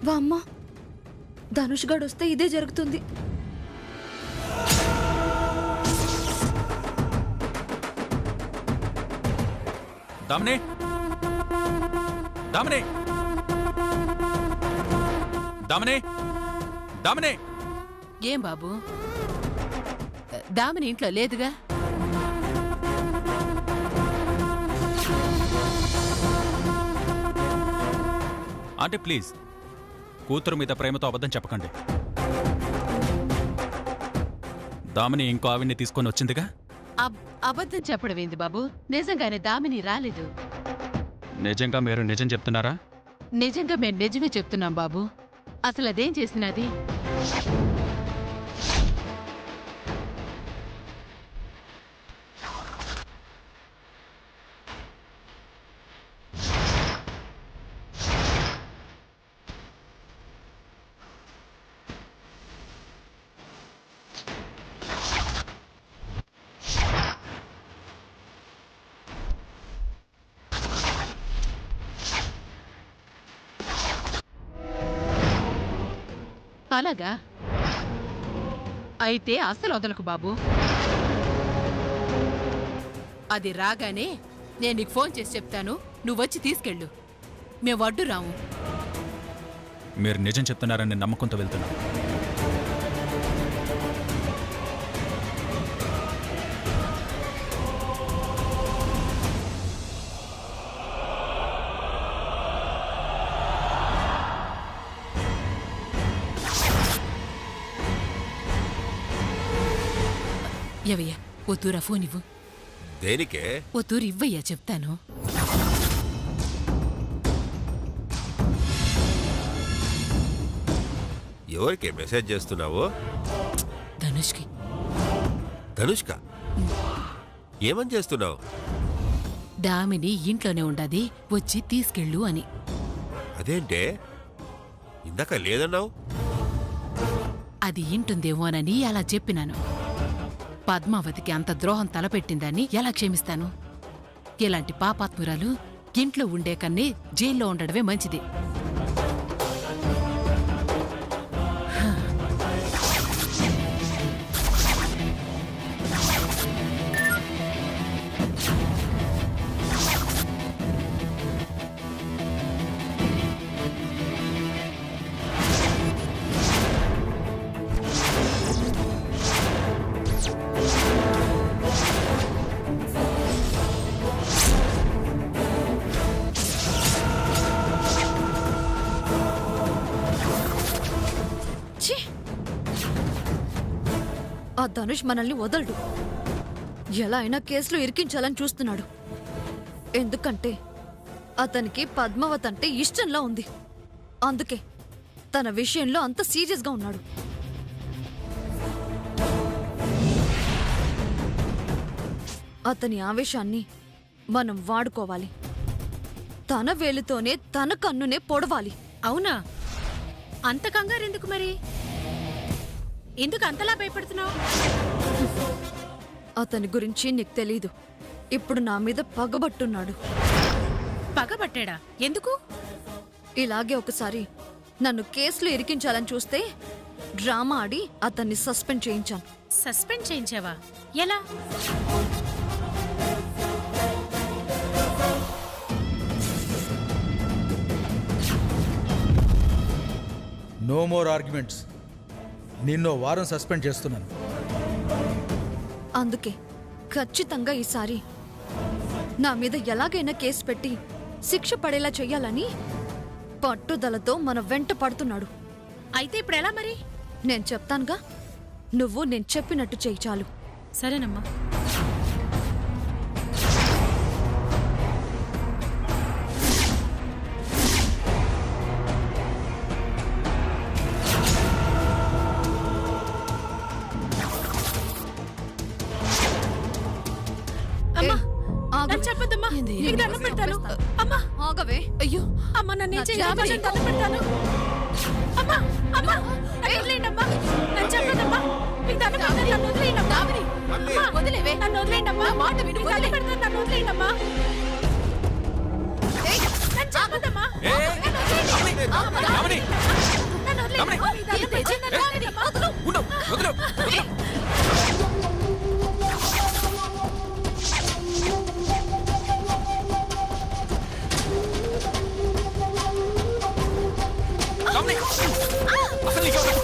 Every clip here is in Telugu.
వామ్మ, ధనుష్ గాడు వస్తే ఇదే జరుగుతుంది. దామిని, దామిని, దామిని, దామిని. ఏం బాబు, దామిని ఇంట్లో లేదుగా? ఆంటీ ప్లీజ్, కూతురు మీద ప్రేమతో అబద్ధం చెప్పకండి. దామిని ఇంకో ఆవిడ్ని తీసుకొని వచ్చిందిగా. అబద్ధం చెప్పడం ఏంది బాబు? నిజంగానే దామిని రాలేదు. నిజంగా మీరు నిజం చెప్తున్నారా? నిజంగా మేము నిజమే చెప్తున్నాం బాబు. అసలు అదేం చేసినది? అలాగా? అయితే అస్సలు వదలకు బాబు. అది రాగానే నేను నీకు ఫోన్ చేసి చెప్తాను, నువ్వొచ్చి తీసుకెళ్ళు. మేము అడ్డు రాము. మీరు నిజం చెప్తున్నారని నమ్మకంతో వెళ్తున్నా. ఎవయ్యా, ఓ తూరా ఫోన్ ఇవ్వు. దేనికే? ఓ తూరు ఇవ్వయ్యా, చెప్తాను. ఎవరికి మెసేజ్ చేస్తున్నావు? ధనుష్కి. ధనుష్క? ఏమని చేస్తున్నావు? దామిని ఇంట్లోనే ఉండాది, వచ్చి తీసుకెళ్ళు అని. అదేంటే ఇందాక లేదన్నావు? అది ఇంటుందేమోనని అలా చెప్పినాను. పద్మావతికి అంత ద్రోహం తలపెట్టిందని ఎలా క్షమిస్తాను? ఇలాంటి పాపాత్మురాలు ఇంట్లో ఉండే కన్నే జైల్లో ఉండడమే మంచిది. ఆ ధనుష్ మనల్ని వదలడు. ఎలా అయినా కేసులో ఇరికించాలని చూస్తున్నాడు. ఎందుకంటే అతనికి పద్మావతి అంటే ఇష్టంలా ఉంది. అందుకే తన విషయంలో అంత సీరియస్గా ఉన్నాడు. అతని ఆవేశాన్ని మనం వాడుకోవాలి. తన వేలుతోనే తన కన్నునే పొడవాలి. అవునా? అంత కంగారెందుకు మరి? ఎందుకు అంతలా భయపడుతున్నావు? అతని గురించి నీకు తెలీదు. ఇప్పుడు నా మీద పగబట్టున్నాడు. పగబట్టాడా? ఎందుకు? ఇలాగే ఒకసారి నన్ను కేసులో ఇరికించాలని చూస్తే డ్రామా ఆడి అతన్ని సస్పెండ్ చేయించాను. సస్పెండ్ చేయించావా? ఎలా? No more arguments. నిన్నో వారం సస్పెండ్ చేస్తున్నాను. అందుకే ఖచ్చితంగా ఈసారి నా మీద ఎలాగైనా కేసు పెట్టి శిక్ష పడేలా చెయ్యాలని పట్టుదలతో మన వెంట పడుతున్నాడు. అయితే ఇప్పుడు ఎలా మరి? నేను చెప్తానుగా, నువ్వు నేను చెప్పినట్టు చెయ్యి చాలు. సరేనమ్మా. చెప్పదమ్మా, నీకు దండం పెడతాను. అమ్మా ఆగవే. అయ్యో అమ్మ, నన్ను దండం పెడతాను. అమ్మా అమ్మా, వదిలేయండమ్మా. నన్ను చెప్పదమ్మా, మీకు దండం పెడతాను. నన్ను వదిలేయండమ్మా. వదిలేవే, నన్ను వదిలేయండమ్మా. మాట విను, దండం పెడతాను. నన్ను వదిలేయండమ్మా. నన్ను చెప్పదమ్మా. ఉండు, వదిలు. కామిని, అసలు నీకెవరు?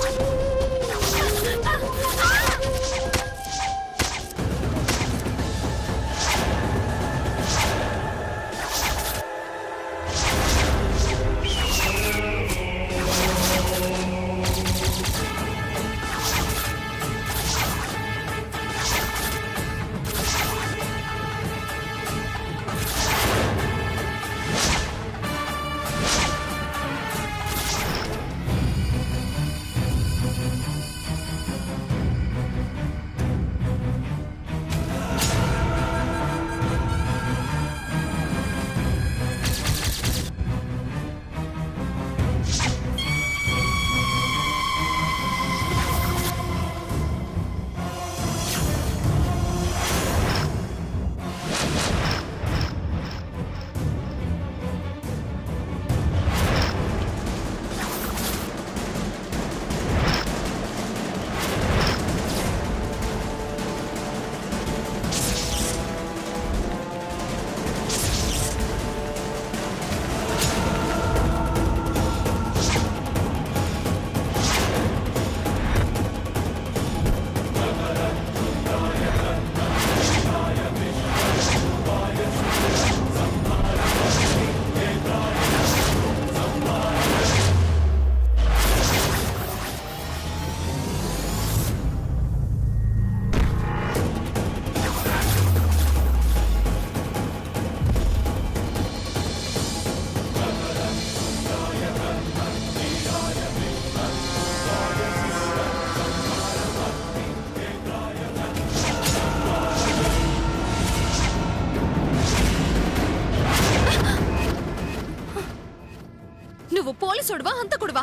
నువ్వు పోలీసుడువా హంతకుడువా?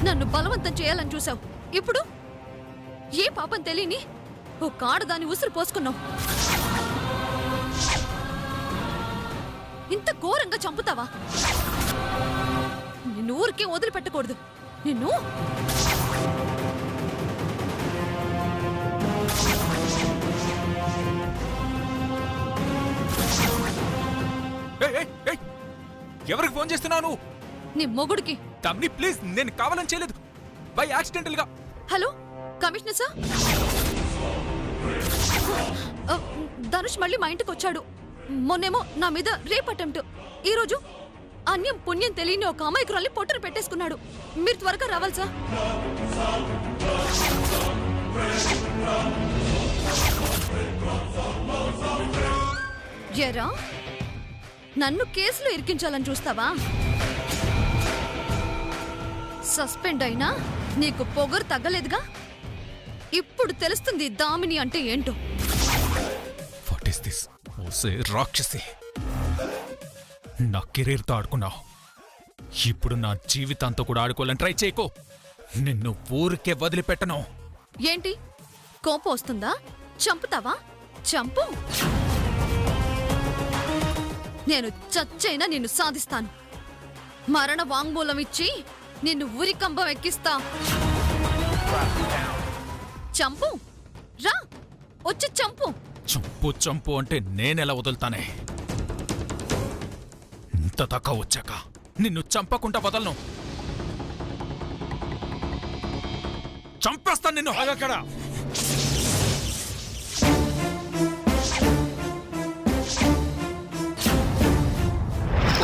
నన్ను బలవంతం చేయాలని చూసావు. ఇప్పుడు ఏ పాపం తెలియని ఓ ఆడదాని ఉసురు పోసుకున్నావు. ఇంత ఘోరంగా చంపుతావా? నిన్ను ఊరికే వదిలిపెట్టకూడదు. నిన్ను ఎవరికి ఫోన్ చేస్తున్నావు నువ్వు? నీ మొగుడికి. తమ్ని ప్లీజ్, నేను కావాలని చేయలేదు, బై యాక్సిడెంటల్ గా. హలో కమిషనర్ సార్, ధనుష్ మళ్ళీ మా ఇంటికి వచ్చాడు. మొన్నేమో నా మీద రేప్ అటెంప్ట్, ఈరోజు అన్యం పుణ్యం తెలియని ఒక అమాయకురాల్ని పొట్టను పెట్టేసుకున్నాడు. మీరు త్వరగా రావాలి సార్. ఎరా, నన్ను కేసులో ఇరికించాలని చూస్తావా? సస్పెండ్ అయినా నీకు పొగరు తగ్గలేదుగా. ఇప్పుడు తెలుస్తుంది దామిని అంటే ఏంటో. What is this? ఓసే రాక్షసి, నా కెరీర్తో ఆడుకున్నావు, ఇప్పుడు నా జీవితాంతో కూడా ఆడుకోవాలని ట్రై చేయకో. నిన్ను ఊరికే వదిలిపెట్టను. ఏంటి కోపం వస్తుందా? చంపుతావా? చంపు. నేను చచ్చైనా నిన్ను సాధిస్తాను. మరణ వాంగ్మూలం ఇచ్చి నిన్ను ఉరికంబం ఎక్కిస్తా. చంపు, రా, వచ్చి చంపు. చంపు చంపు అంటే నేనెలా వదులుతానే? ఇంత దాకా వచ్చాక నిన్ను చంపకుండా వదలను. చంపేస్తాను నిన్ను. అక్కడ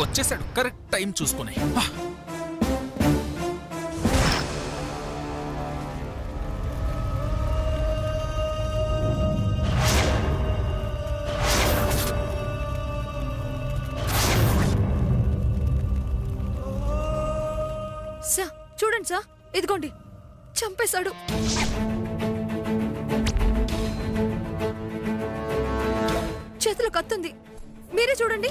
వచ్చేసాడు కరెక్ట్ టైం చూసుకుని. సార్ చూడండి సార్, ఇదిగోండి చంపేశాడు. చేతిలో కత్తుంది, మీరే చూడండి.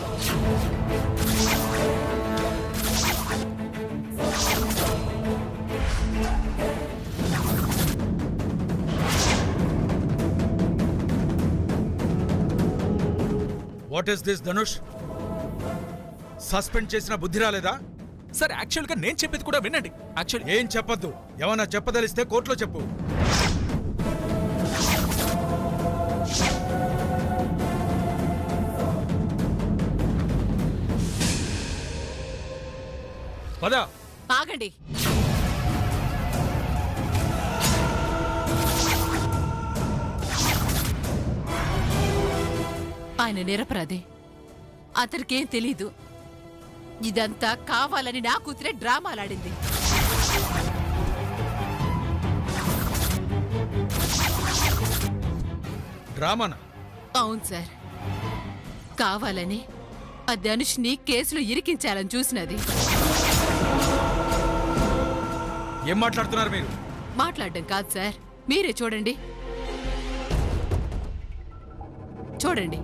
What is this Dhanush? Suspend చేసిన బుద్ధి రాలేదా? సార్ యాక్చువల్గా నేను చెప్పేది కూడా వినండి. యాక్చువల్ ఏం చెప్పొద్దు. ఏమన్నా చెప్పదలిస్తే కోర్టులో చెప్పు. పద. ఆగండి. ఆయన నిరపరాధి. అతనికేం తెలీదు. ఇదంతా కావాలని నా కూతురే డ్రామాలాడింది. డ్రామానా? అవును సార్, కావాలని ఆ ధనుష్ని కేసులో ఇరికించాలని చూసినది. ఏం మాట్లాడుతున్నారు మీరు? మాట్లాడడం కాదు సార్, మీరే చూడండి. చూడండి.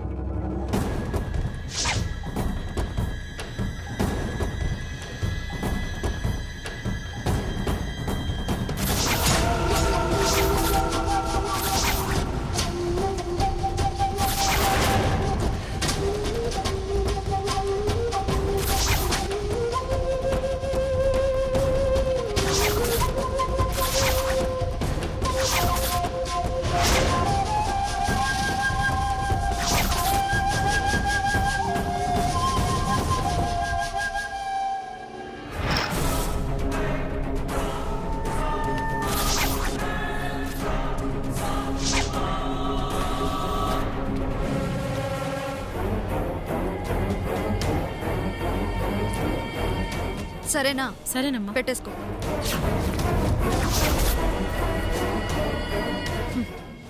సరేనా? సరేనమ్మా. పెట్టేసుకో.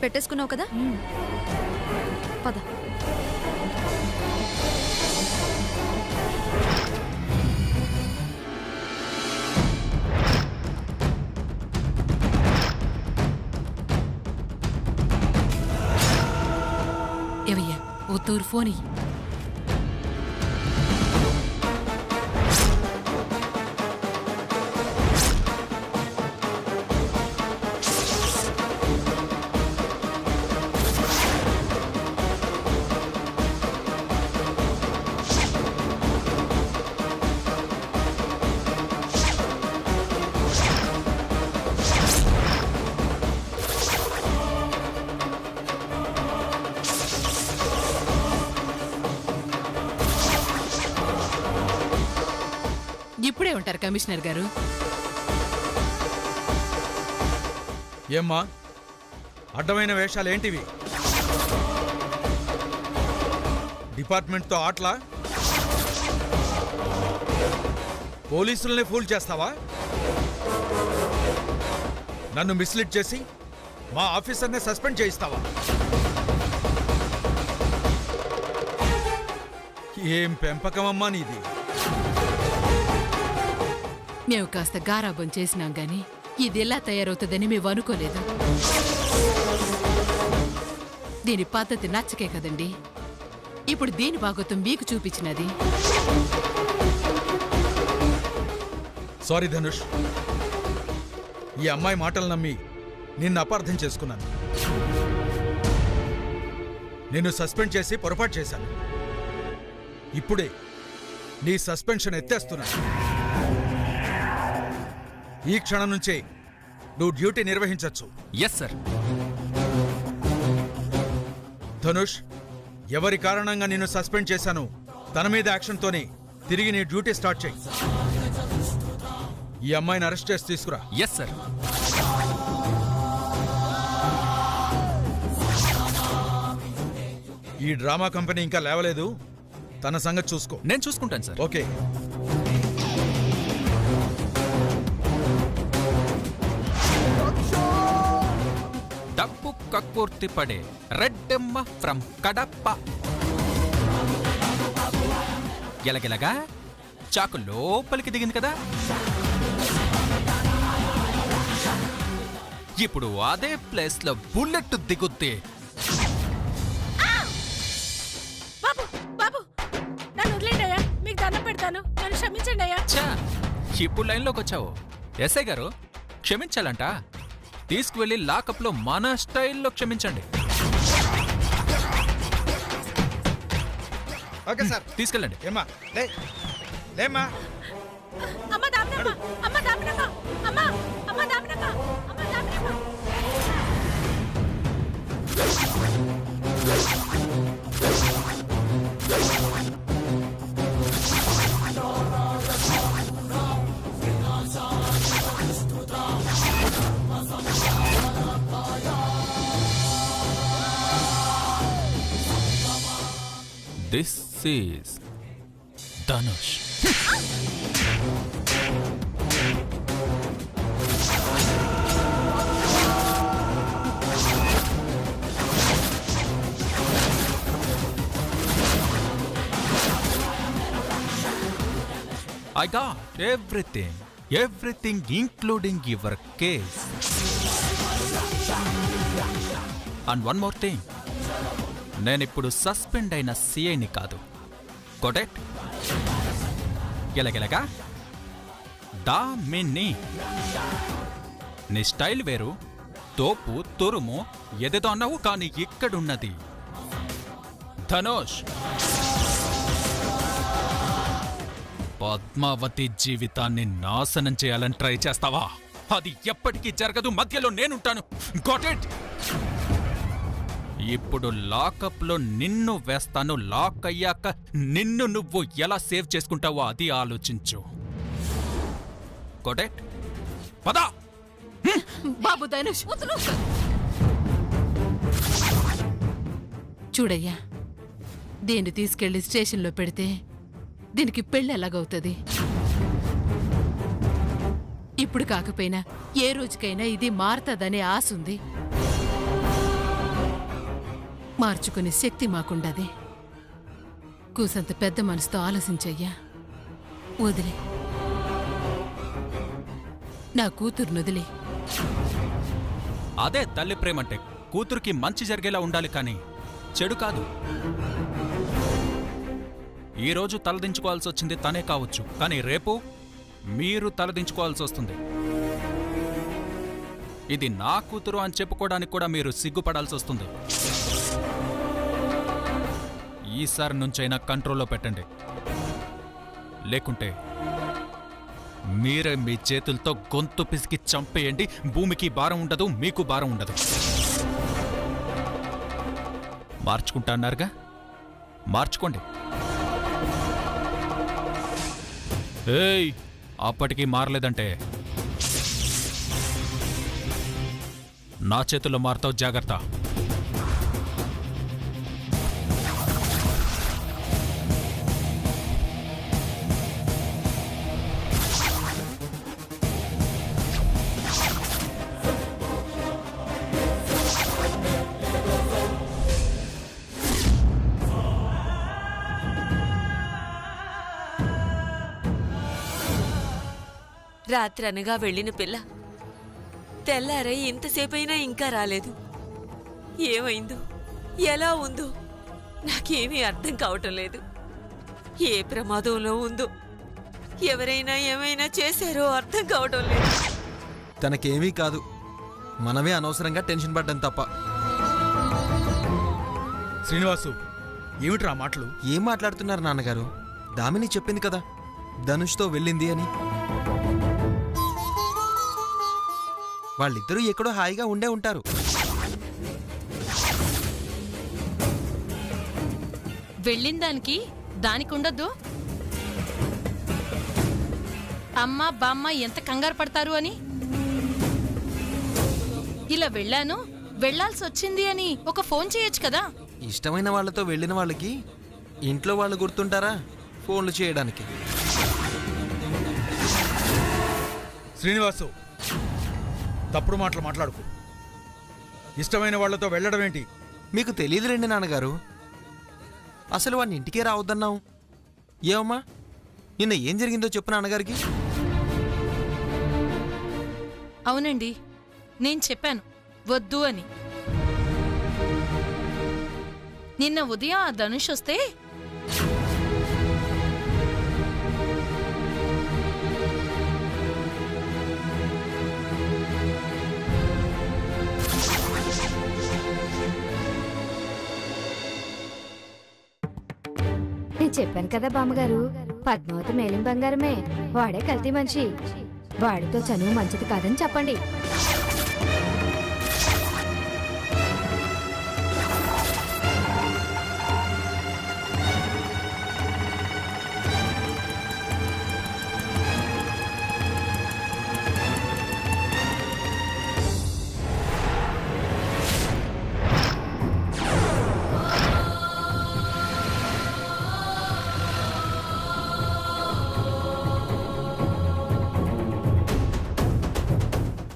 పెట్టేసుకున్నావు కదా, పద. ఏవయ్యా, ఓ తూరు ఫోన్. ఇప్పుడే ఉంటారు కమిషనర్ గారు. ఏమ్మా, అడ్డమైన వేషాలేంటివి? డిపార్ట్మెంట్తో ఆటలా? పోలీసుల్ని ఫూల్ చేస్తావా? నన్ను మిస్లీడ్ చేసి మా ఆఫీసర్ని సస్పెండ్ చేయిస్తావా? ఏం పెంపకమమ్మా నీది? మేము కాస్త గారాబం చేసినాం గాని ఇది ఎలా తయారవుతుందని మేము అనుకోలేదు. దీని పద్ధతి నచ్చకే కదండి ఇప్పుడు దీని భాగోతం మీకు చూపించినది. సారీ ధనుష్, ఈ అమ్మాయి మాటలు నమ్మి నిన్ను అపార్థం చేసుకున్నాను. నిన్ను సస్పెండ్ చేసి పొరపాటు చేశాను. ఇప్పుడే నీ సస్పెన్షన్ ఎత్తేస్తున్నాను. ఈ క్షణం నుంచే నువ్వు డ్యూటీ నిర్వహించొచ్చు. Yes sir. ధనుష్, ఎవరి కారణంగా నిన్ను సస్పెండ్ చేశాను తన మీద యాక్షన్తోనే తిరిగి నీ డ్యూటీ స్టార్ట్ చేయి. ఈ అమ్మాయిని అరెస్ట్ చేసి తీసుకురా. Yes sir. ఈ డ్రామా కంపెనీ ఇంకా లేవలేదు, తన సంగతి చూసుకో. నేను చూసుకుంటాను సార్. ఓకే. డబ్బు కక్కుర్తి పడే రెడ్డమ్మ ఫ్రమ్ కడప. ఎలగెలగా చాకు లోపలికి దిగింది కదా, ఇప్పుడు అదే ప్లేస్ లో బుల్లెట్ దిగుద్ది. బాబు బాబు నన్ను వదిలేండయ్యా, మీకు దండం పెడతాను, నన్ను క్షమించండి అయ్యా. ఛా, ఇప్పుడు లైన్లోకి వచ్చావు. ఎస్ఐ గారు క్షమించాలంట. తీసుకువెళ్ళి లాకప్లో మన స్టైల్లో క్షమించండి. ఓకే సార్, తీసుకెళ్ళండి. ఏమ్మా లేమ్మా, అమ్మ దామినమ్మ అమ్మ దామినమ్మ అమ్మ అమ్మ దామినమ్మ అమ్మ దామినమ్మ. This is Dhanush. I got everything including your case. And one more thing. నేనిప్పుడు సస్పెండ్ అయిన సిఐని కాదు. Got it? ఎలాగెలాగా దామిని. నీ స్టైల్ వేరు, తోపు తురుము ఎదేదో అన్నావు, కానీ ఇక్కడున్నది ధనుష్. పద్మావతి జీవితాన్ని నాశనం చేయాలని ట్రై చేస్తావా? అది ఎప్పటికీ జరగదు. మధ్యలో నేనుంటాను. Got it? ఇప్పుడు లాకప్లో నిన్ను వేస్తాను. లాక్ అయ్యాక నిన్ను నువ్వు ఎలా సేవ్ చేసుకుంటావో అది ఆలోచించు. Got it? పదా. బాబు ధనుష్ చూడయ్యా, దీన్ని తీసుకెళ్లి స్టేషన్లో పెడితే దీనికి పెళ్ళి ఎలాగవుతుంది? ఇప్పుడు కాకపోయినా ఏ రోజుకైనా ఇది మారుతుందనే ఆశ ఉంది. మార్చుకునే శక్తి మాకుండదే. కూసంత పెద్ద మనసుతో ఆలోచించయ్యా. వదిలే, నా కూతురు వదిలే. అదే తల్లి ప్రేమంటే. కూతురికి మంచి జరిగేలా ఉండాలి, కానీ చెడు కాదు. ఈరోజు తలదించుకోవాల్సి వచ్చింది తనే కావచ్చు, కానీ రేపు మీరు తలదించుకోవాల్సి వస్తుంది. ఇది నా కూతురు అని చెప్పుకోవడానికి కూడా మీరు సిగ్గుపడాల్సి వస్తుంది. ఈసారి నుంచైనా కంట్రోల్లో పెట్టండి, లేకుంటే మీరే మీ చేతులతో గొంతు పిసికి చంపేయండి. భూమికి భారం ఉండదు, మీకు భారం ఉండదు. మార్చుకుంటా అన్నారుగా, మార్చుకోండి. ఏయ్, అప్పటికీ మారలేదంటే నా చేతుల్లో మారుతావు. జాగ్రత్త. రాత్రి అనగా వెళ్ళిన పిల్ల తెల్లారై ఇంతసేపైనా ఇంకా రాలేదు. ఏమైందో, ఎలా ఉందో నాకేమీ అర్థం కావటం లేదు. ఏ ప్రమాదంలో ఉందో, ఎవరైనా ఏమైనా చేశారో అర్థం కావటం లేదు. తనకేమీ కాదు, మనమే అనవసరంగా టెన్షన్ పడ్డం తప్ప. శ్రీనివాసు, ఏమిట్రా మాటలు? ఏం మాట్లాడుతున్నారు నాన్నగారు? దామిని చెప్పింది కదా ధనుష్తో వెళ్ళింది అని. వాళ్ళిద్దరూ ఎక్కడో హాయిగా ఉండే ఉంటారు. వెళ్ళిన దానికి ఉండద్దు. అమ్మ బామ్మ ఎంత కంగారు పడతారు అని. ఇలా వెళ్ళాను, వెళ్లాల్సి వచ్చింది అని ఒక ఫోన్ చేయొచ్చు కదా. ఇష్టమైన వాళ్ళతో వెళ్ళిన వాళ్ళకి ఇంట్లో వాళ్ళు గుర్తుంటారా ఫోన్లు చేయడానికి? శ్రీనివాసు, తప్పుడు మాటలు మాట్లాడుకు. ఇష్టమైన వాళ్లతో వెళ్ళడం ఏంటి? మీకు తెలియదులేండి నాన్నగారు. అసలు వాడిని ఇంటికే రావద్దన్నావు. ఏమమ్మా, నిన్న ఏం జరిగిందో చెప్పు నాన్నగారికి. అవునండి, నేను చెప్పాను వద్దు అని. నిన్న ఉదయం ఆ ధనుష్ వస్తే నేను చెప్పాను కదా బామ్మగారు, పద్మావతి మేలిం బంగారమే, వాడే కల్తీ మనిషి. వాడితో చనువు మంచిది కాదని చెప్పండి.